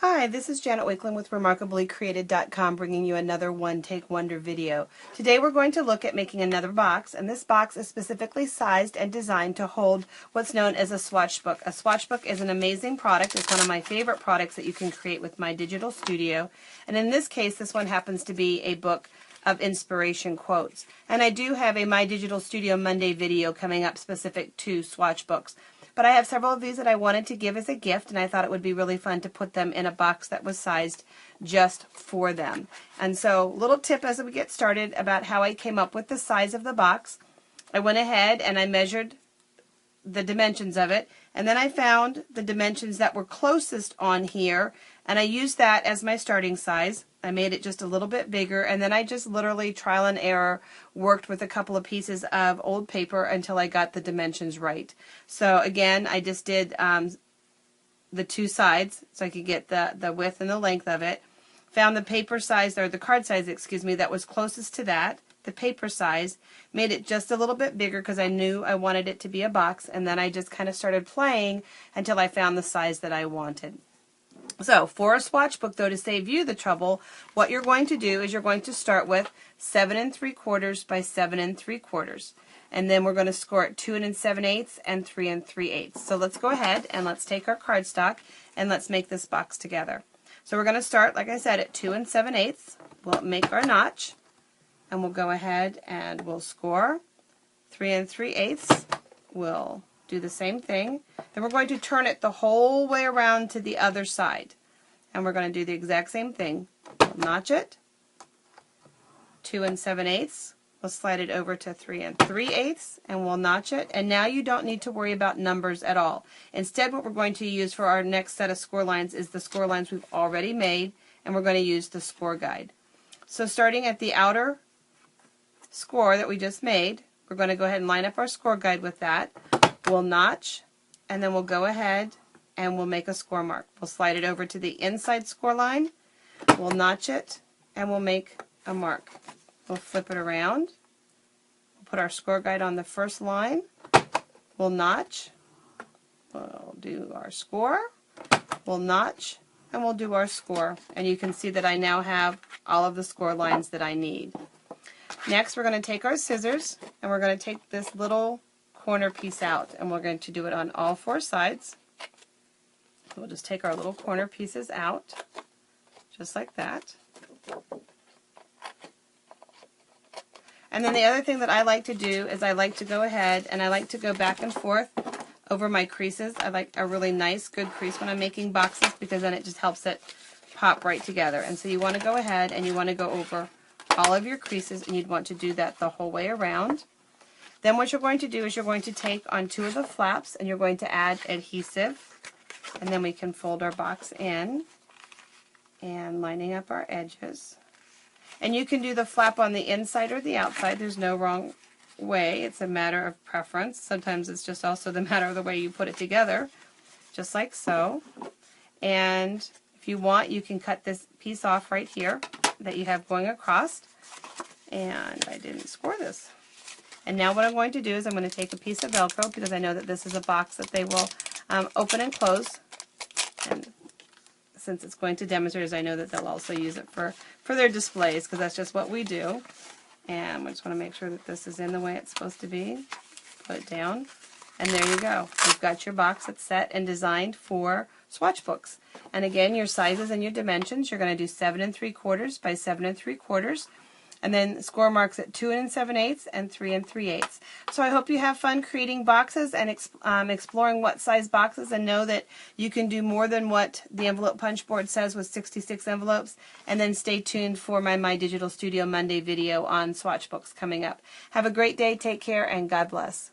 Hi, this is Janet Wakeland with RemARKably bringing you another One Take Wonder video. Today we're going to look at making another box, and this box is specifically sized and designed to hold what's known as a swatchbook. A swatchbook is an amazing product. It's one of my favorite products that you can create with My Digital Studio, and in this case this one happens to be a book of inspiration quotes. And I do have a My Digital Studio Monday video coming up specific to swatchbooks. But I have several of these that I wanted to give as a gift, and I thought it would be really fun to put them in a box that was sized just for them. And so, little tip as we get started about how I came up with the size of the box. I went ahead and I measured the dimensions of it, and then I found the dimensions that were closest on here, and I used that as my starting size. I made it just a little bit bigger, and then I just literally trial and error worked with a couple of pieces of old paper until I got the dimensions right. So again, I just did the two sides so I could get the width and the length of it. Found the paper size, or the card size, excuse me, that was closest to that, the paper size, made it just a little bit bigger because I knew I wanted it to be a box, and then I just kind of started playing until I found the size that I wanted. So for a swatch book, though, to save you the trouble, what you're going to do is you're going to start with 7 3/4 by 7 3/4, and then we're going to score it 2 7/8 and 3 3/8. So let's go ahead and let's take our cardstock and let's make this box together. So we're going to start, like I said, at 2 7/8. We'll make our notch, and we'll go ahead and we'll score 3 3/8. We'll do the same thing. Then we're going to turn it the whole way around to the other side, and we're going to do the exact same thing. We'll notch it, 2 7/8. We'll slide it over to 3 3/8, and we'll notch it. And now you don't need to worry about numbers at all. Instead, what we're going to use for our next set of score lines is the score lines we've already made, and we're going to use the score guide. So starting at the outer score that we just made, we're going to go ahead and line up our score guide with that. We'll notch, and then we'll go ahead and we'll make a score mark. We'll slide it over to the inside score line, we'll notch it, and we'll make a mark. We'll flip it around, we'll put our score guide on the first line, we'll notch, we'll do our score, we'll notch, and we'll do our score. And you can see that I now have all of the score lines that I need. Next, we're going to take our scissors, and we're going to take this little corner piece out, and we're going to do it on all 4 sides. We'll just take our little corner pieces out, just like that. And then the other thing that I like to do is I like to go ahead and I like to go back and forth over my creases. I like a really nice, good crease when I'm making boxes, because then it just helps it pop right together. And so you want to go ahead and you want to go over all of your creases, and you'd want to do that the whole way around. Then what you're going to do is you're going to take on 2 of the flaps and you're going to add adhesive, and then we can fold our box in and lining up our edges. And you can do the flap on the inside or the outside. There's no wrong way. It's a matter of preference. Sometimes it's just also the matter of the way you put it together, just like so. And if you want, you can cut this piece off right here that you have going across. And I didn't score this. And now what I'm going to do is I'm going to take a piece of Velcro, because I know that this is a box that they will open and close. And since it's going to demonstrators, I know that they'll also use it for their displays, because that's just what we do. And I just want to make sure that this is in the way it's supposed to be. Put it down. And there you go. You've got your box that's set and designed for swatchbooks. And again, your sizes and your dimensions, you're going to do 7 3/4 by 7 3/4. And then score marks at 2 7/8 and 3 3/8. So I hope you have fun creating boxes and exploring what size boxes, and know that you can do more than what the envelope punch board says with 66 envelopes. And then stay tuned for my Digital Studio Monday video on swatchbooks coming up. Have a great day, take care, and God bless.